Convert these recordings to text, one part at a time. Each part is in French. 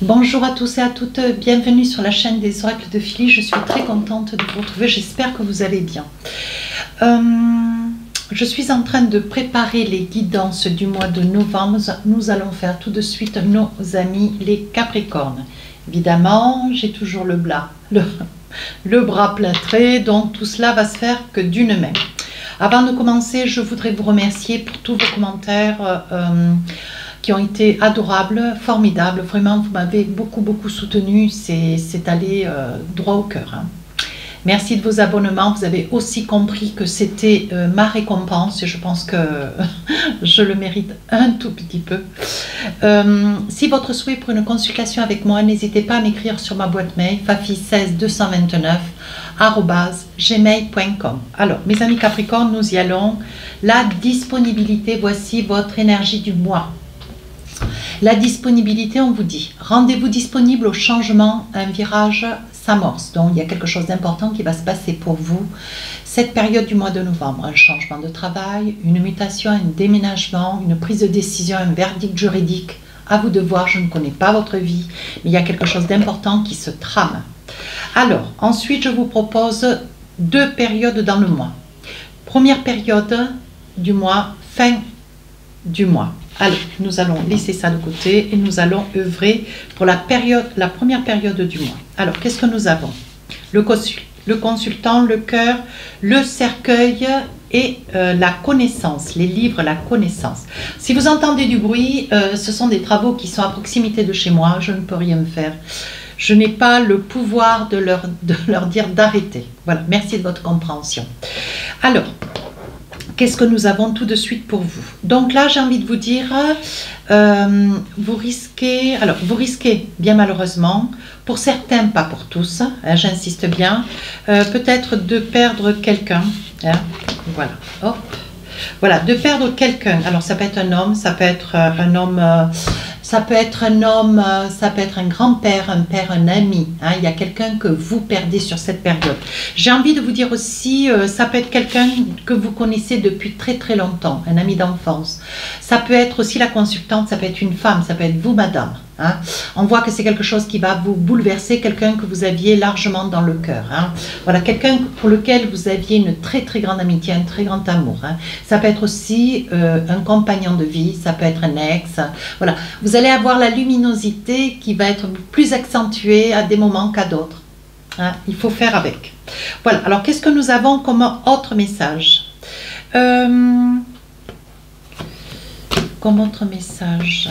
Bonjour à tous et à toutes, bienvenue sur la chaîne des oracles de Philly. Je suis très contente de vous retrouver, j'espère que vous allez bien. Je suis en train de préparer les guidances du mois de novembre. Nous allons faire tout de suite nos amis les Capricornes. Évidemment, j'ai toujours le bras plâtré, donc tout cela va se faire que d'une main. Avant de commencer, je voudrais vous remercier pour tous vos commentaires qui ont été adorables, formidables. Vraiment, vous m'avez beaucoup soutenu. C'est allé droit au cœur. Hein. Merci de vos abonnements. Vous avez aussi compris que c'était ma récompense et je pense que je le mérite un tout petit peu. Si votre souhait pour une consultation avec moi, n'hésitez pas à m'écrire sur ma boîte mail fafi16229@gmail.com. Alors, mes amis Capricorne, nous y allons. La disponibilité, voici votre énergie du mois. La disponibilité, on vous dit, rendez-vous disponible au changement, un virage s'amorce. Donc, il y a quelque chose d'important qui va se passer pour vous. Cette période du mois de novembre, un changement de travail, une mutation, un déménagement, une prise de décision, un verdict juridique. À vous de voir, je ne connais pas votre vie, mais il y a quelque chose d'important qui se trame. Alors, ensuite, je vous propose 2 périodes dans le mois. Première période du mois, fin du mois. Alors, nous allons laisser ça de côté et nous allons œuvrer pour la première période du mois. Alors, qu'est-ce que nous avons? Le consultant, le cœur, le cercueil et la connaissance, les livres, la connaissance. Si vous entendez du bruit, ce sont des travaux qui sont à proximité de chez moi, je ne peux rien faire. Je n'ai pas le pouvoir de leur dire d'arrêter. Voilà, merci de votre compréhension. Alors, qu'est-ce que nous avons tout de suite pour vous? Donc là, j'ai envie de vous dire, vous risquez bien malheureusement, pour certains, pas pour tous, hein, j'insiste bien, peut-être de perdre quelqu'un. Hein, voilà, hop. Voilà, de perdre quelqu'un. Alors, ça peut être un homme, ça peut être un homme... ça peut être un homme, ça peut être un grand-père, un père, un ami. Hein, il y a quelqu'un que vous perdez sur cette période. J'ai envie de vous dire aussi, ça peut être quelqu'un que vous connaissez depuis très longtemps, un ami d'enfance. Ça peut être aussi la consultante, ça peut être une femme, ça peut être vous, madame. Hein. On voit que c'est quelque chose qui va vous bouleverser, quelqu'un que vous aviez largement dans le cœur. Hein. Voilà, quelqu'un pour lequel vous aviez une très grande amitié, un très grand amour. Hein. Ça peut être aussi un compagnon de vie, ça peut être un ex. Voilà, vous allez avoir la luminosité qui va être plus accentuée à des moments qu'à d'autres. Hein. Il faut faire avec. Voilà, alors qu'est-ce que nous avons comme autre message? Comme autre message...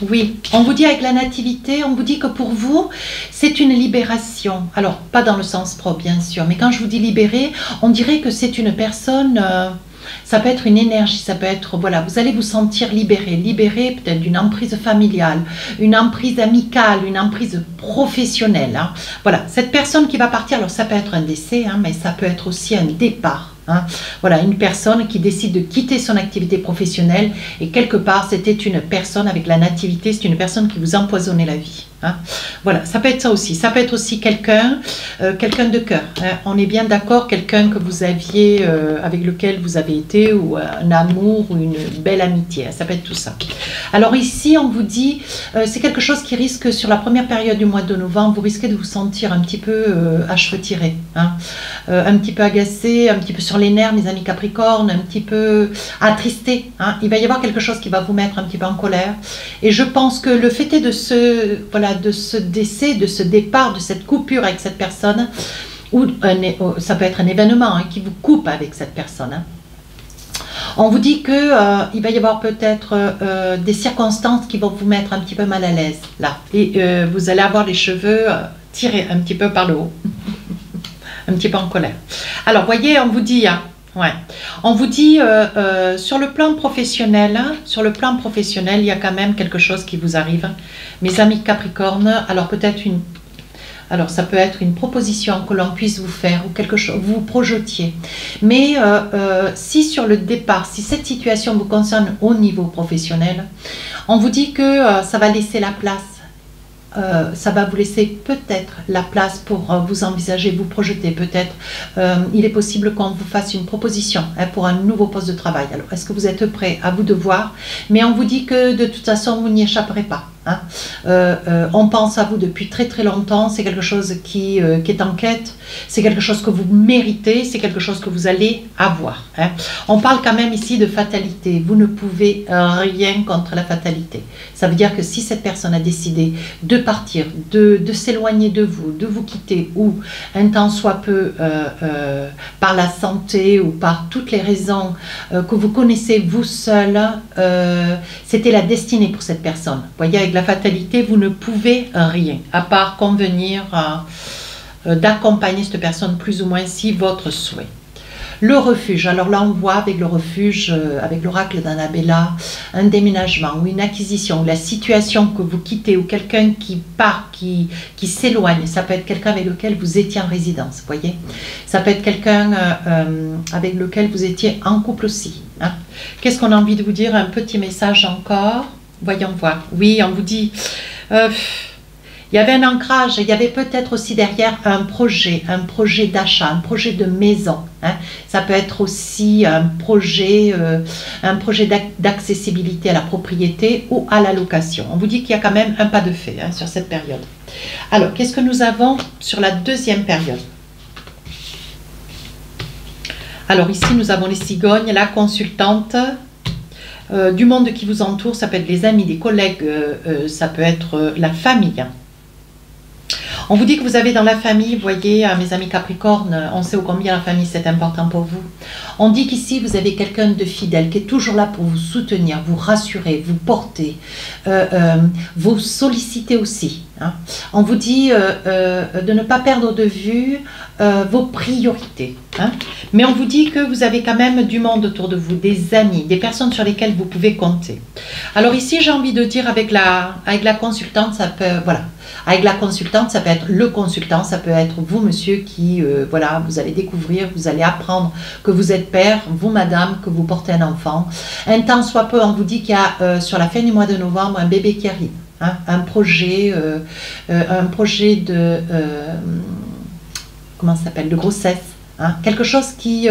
Oui, on vous dit avec la nativité, on vous dit que pour vous, c'est une libération. Alors, pas dans le sens propre, bien sûr, mais quand je vous dis libérer, on dirait que c'est une personne, ça peut être une énergie, ça peut être, voilà, vous allez vous sentir libéré peut-être d'une emprise familiale, une emprise amicale, une emprise professionnelle. Hein. Voilà, cette personne qui va partir, alors ça peut être un décès, hein, mais ça peut être aussi un départ. Hein. Voilà, une personne qui décide de quitter son activité professionnelle et quelque part c'était une personne avec la nativité, c'est une personne qui vous empoisonnait la vie. Hein. Voilà, ça peut être ça aussi. Ça peut être aussi quelqu'un de cœur. Hein. On est bien d'accord, quelqu'un que vous aviez, avec lequel vous avez été, ou un amour, ou une belle amitié. Hein. Ça peut être tout ça. Alors ici, on vous dit, c'est quelque chose qui risque, sur la première période du mois de novembre, vous risquez de vous sentir un petit peu à cheveux tirés. Hein. Un petit peu agacé, un petit peu sur les nerfs, mes amis Capricorne, un petit peu attristé. Hein. Il va y avoir quelque chose qui va vous mettre un petit peu en colère. Et je pense que le fait est de de ce décès, de ce départ, de cette coupure avec cette personne, ou ça peut être un événement hein, qui vous coupe avec cette personne. Hein. On vous dit que il va y avoir peut-être des circonstances qui vont vous mettre un petit peu mal à l'aise, là. Et vous allez avoir les cheveux tirés un petit peu par le haut, un petit peu en colère. Alors, voyez, on vous dit... Hein, ouais. On vous dit sur le plan professionnel, il y a quand même quelque chose qui vous arrive, mes amis Capricorne. Alors peut-être ça peut être une proposition que l'on puisse vous faire ou quelque chose, vous projetiez. Mais si sur le départ, si cette situation vous concerne au niveau professionnel, on vous dit que ça va laisser la place. Ça va vous laisser peut-être la place pour vous envisager, vous projeter peut-être. Il est possible qu'on vous fasse une proposition hein, pour un nouveau poste de travail. Alors, est-ce que vous êtes prêt? À vous de voir. Mais on vous dit que de toute façon, vous n'y échapperez pas. hein. On pense à vous depuis très très longtemps, c'est quelque chose qui est en quête, c'est quelque chose que vous méritez, c'est quelque chose que vous allez avoir, hein. On parle quand même ici de fatalité, vous ne pouvez rien contre la fatalité. Ça veut dire que si cette personne a décidé de partir, de s'éloigner de vous quitter, ou un temps soit peu par la santé ou par toutes les raisons que vous connaissez vous seul, c'était la destinée pour cette personne. Vous voyez, avec la fatalité, vous ne pouvez rien, à part convenir d'accompagner cette personne plus ou moins si votre souhait. Le refuge, alors là on voit avec le refuge, avec l'oracle d'Annabella, un déménagement ou une acquisition, ou la situation que vous quittez, ou quelqu'un qui part, qui s'éloigne. Ça peut être quelqu'un avec lequel vous étiez en résidence, vous voyez. Ça peut être quelqu'un avec lequel vous étiez en couple aussi, hein. Qu'est-ce qu'on a envie de vous dire? Un petit message encore, voyons voir. Oui, on vous dit... il y avait un ancrage, il y avait peut-être aussi derrière un projet d'achat, un projet de maison, hein. Ça peut être aussi un projet d'accessibilité à la propriété ou à la location. On vous dit qu'il y a quand même un pas de fait, hein, sur cette période. Alors, qu'est-ce que nous avons sur la deuxième période? Alors ici, nous avons les cigognes, la consultante, du monde qui vous entoure, ça peut être les amis, les collègues, ça peut être la famille. On vous dit que vous avez dans la famille, vous voyez, mes amis Capricorne, on sait ô combien la famille c'est important pour vous. On dit qu'ici vous avez quelqu'un de fidèle qui est toujours là pour vous soutenir, vous rassurer, vous porter, vous solliciter aussi, hein. On vous dit de ne pas perdre de vue vos priorités, hein. Mais on vous dit que vous avez quand même du monde autour de vous, des amis, des personnes sur lesquelles vous pouvez compter. Alors ici j'ai envie de dire avec la consultante, ça peut, voilà. Avec la consultante, ça peut être le consultant, ça peut être vous, monsieur, qui, voilà, vous allez découvrir, vous allez apprendre que vous êtes père, vous, madame, que vous portez un enfant. Un temps soit peu, on vous dit qu'il y a, sur la fin du mois de novembre, un bébé qui arrive, hein, un projet de, comment ça s'appelle, de grossesse. Hein, quelque chose qui,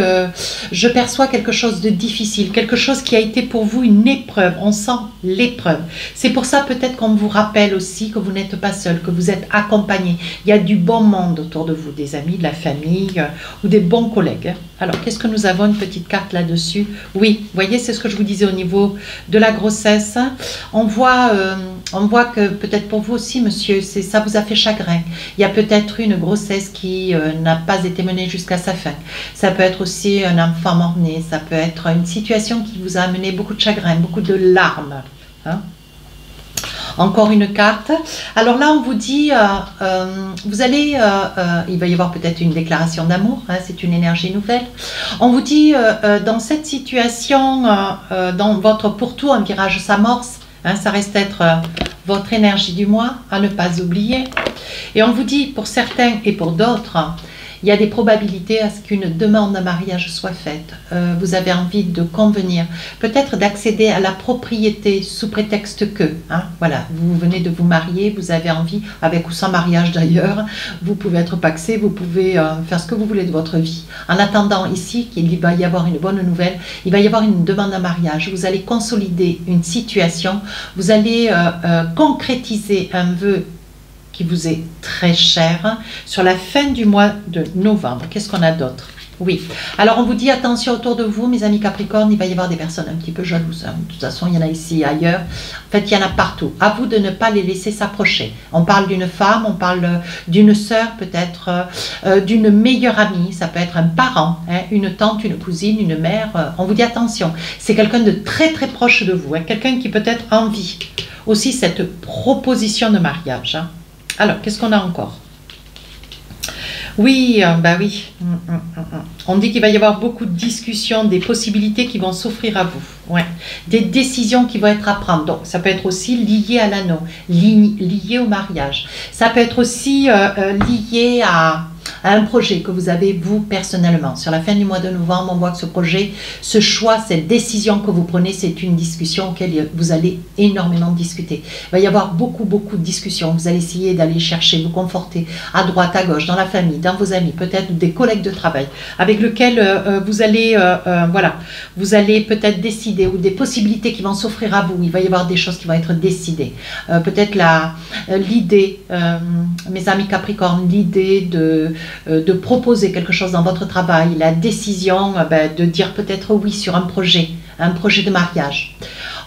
je perçois quelque chose de difficile, quelque chose qui a été pour vous une épreuve, on sent l'épreuve. C'est pour ça peut-être qu'on vous rappelle aussi que vous n'êtes pas seul, que vous êtes accompagné. Il y a du bon monde autour de vous, des amis, de la famille ou des bons collègues. Alors, qu'est-ce que nous avons? Une petite carte là-dessus. Oui, vous voyez, c'est ce que je vous disais au niveau de la grossesse. On voit que peut-être pour vous aussi, monsieur, ça vous a fait chagrin. Il y a peut-être une grossesse qui n'a pas été menée jusqu'à sa fin. Ça peut être aussi un enfant mort-né. Ça peut être une situation qui vous a amené beaucoup de chagrin, beaucoup de larmes, hein. Encore une carte. Alors là, on vous dit, vous allez, il va y avoir peut-être une déclaration d'amour, hein, c'est une énergie nouvelle. On vous dit, dans cette situation, dans votre pourtour, un virage s'amorce, hein, ça reste être votre énergie du mois, à ne pas oublier. Et on vous dit, pour certains et pour d'autres, il y a des probabilités à ce qu'une demande de mariage soit faite. Vous avez envie de convenir, peut-être d'accéder à la propriété sous prétexte que, hein, voilà, vous venez de vous marier, vous avez envie, avec ou sans mariage d'ailleurs, vous pouvez être paxé, vous pouvez faire ce que vous voulez de votre vie. En attendant ici qu'il va y avoir une bonne nouvelle, il va y avoir une demande de mariage, vous allez consolider une situation, vous allez concrétiser un vœu qui vous est très cher sur la fin du mois de novembre. Qu'est-ce qu'on a d'autre? Oui, alors on vous dit attention autour de vous, mes amis Capricorne, il va y avoir des personnes un petit peu jalouses, hein. De toute façon, il y en a ici et ailleurs. En fait, il y en a partout. À vous de ne pas les laisser s'approcher. On parle d'une femme, on parle d'une sœur, peut-être d'une meilleure amie, ça peut être un parent, hein, une tante, une cousine, une mère. On vous dit attention, c'est quelqu'un de très très proche de vous, hein, quelqu'un qui peut-être envie aussi cette proposition de mariage, hein. Alors, qu'est-ce qu'on a encore? Oui, bah oui. On dit qu'il va y avoir beaucoup de discussions, des possibilités qui vont s'offrir à vous. Ouais. Des décisions qui vont être à prendre. Donc, ça peut être aussi lié à l'anneau, lié au mariage. Ça peut être aussi lié à à un projet que vous avez vous personnellement. Sur la fin du mois de novembre, on voit que ce projet, ce choix, cette décision que vous prenez, c'est une discussion auquel vous allez énormément discuter. Il va y avoir beaucoup de discussions. Vous allez essayer d'aller chercher, vous conforter à droite, à gauche, dans la famille, dans vos amis, peut-être des collègues de travail avec lesquels vous allez, voilà, vous allez peut-être décider, ou des possibilités qui vont s'offrir à vous. Il va y avoir des choses qui vont être décidées. Peut-être l'idée, mes amis Capricorne, l'idée de proposer quelque chose dans votre travail, la décision de dire peut-être oui sur un projet de mariage.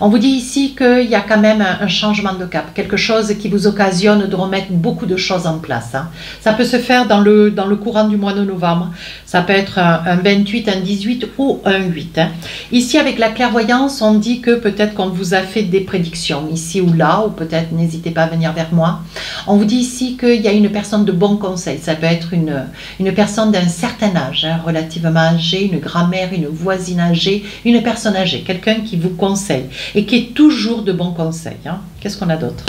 On vous dit ici qu'il y a quand même un changement de cap, quelque chose qui vous occasionne de remettre beaucoup de choses en place. Hein. Ça peut se faire dans le courant du mois de novembre. Ça peut être un 28, un 18 ou un 8. Hein. Ici, avec la clairvoyance, on dit que peut-être qu'on vous a fait des prédictions ici ou là, ou peut-être n'hésitez pas à venir vers moi. On vous dit ici qu'il y a une personne de bon conseil. Ça peut être une personne d'un certain âge, hein, relativement âgée, une grand-mère, une voisine âgée, une personne âgée, quelqu'un qui vous conseille et qui est toujours de bons conseils. Hein. Qu'est-ce qu'on a d'autre?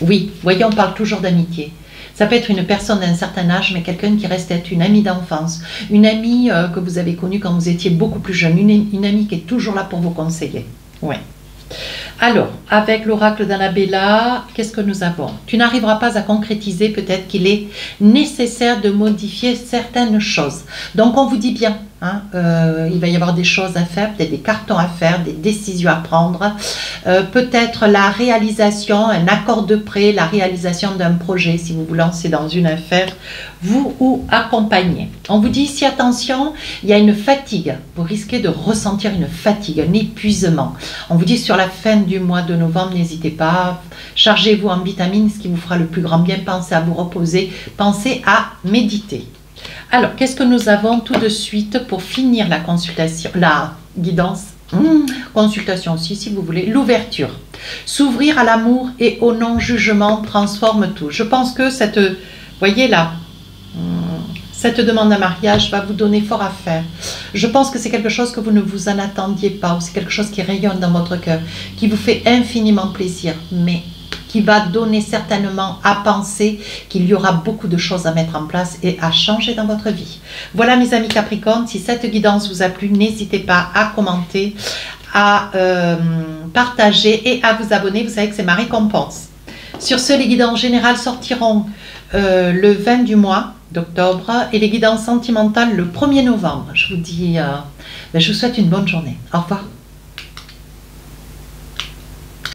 Oui, voyez, on parle toujours d'amitié. Ça peut être une personne d'un certain âge, mais quelqu'un qui reste être une amie d'enfance, une amie que vous avez connue quand vous étiez beaucoup plus jeune, une amie qui est toujours là pour vous conseiller. Oui. Alors, avec l'oracle d'Annabella, qu'est-ce que nous avons? Tu n'arriveras pas à concrétiser, peut-être qu'il est nécessaire de modifier certaines choses. Donc, on vous dit bien, hein, il va y avoir des choses à faire, peut-être des cartons à faire, des décisions à prendre, peut-être la réalisation, un accord de prêt, la réalisation d'un projet, si vous vous lancez dans une affaire, vous ou accompagner. On vous dit ici, attention, il y a une fatigue, vous risquez de ressentir une fatigue, un épuisement. On vous dit sur la fin du mois de novembre, n'hésitez pas, chargez-vous en vitamines, ce qui vous fera le plus grand bien, pensez à vous reposer, pensez à méditer. Alors, qu'est-ce que nous avons tout de suite pour finir la consultation, la guidance, consultation aussi si vous voulez, l'ouverture. S'ouvrir à l'amour et au non-jugement transforme tout. Je pense que cette, voyez là, cette demande à mariage va vous donner fort à faire. Je pense que c'est quelque chose que vous ne vous en attendiez pas, ou c'est quelque chose qui rayonne dans votre cœur, qui vous fait infiniment plaisir, mais qui va donner certainement à penser qu'il y aura beaucoup de choses à mettre en place et à changer dans votre vie. Voilà mes amis Capricorne, si cette guidance vous a plu, n'hésitez pas à commenter, à partager et à vous abonner, vous savez que c'est ma récompense. Sur ce, les guidances générales sortiront le 20 du mois d'octobre et les guidances sentimentales le 1er novembre. Je vous dis, je vous souhaite une bonne journée. Au revoir.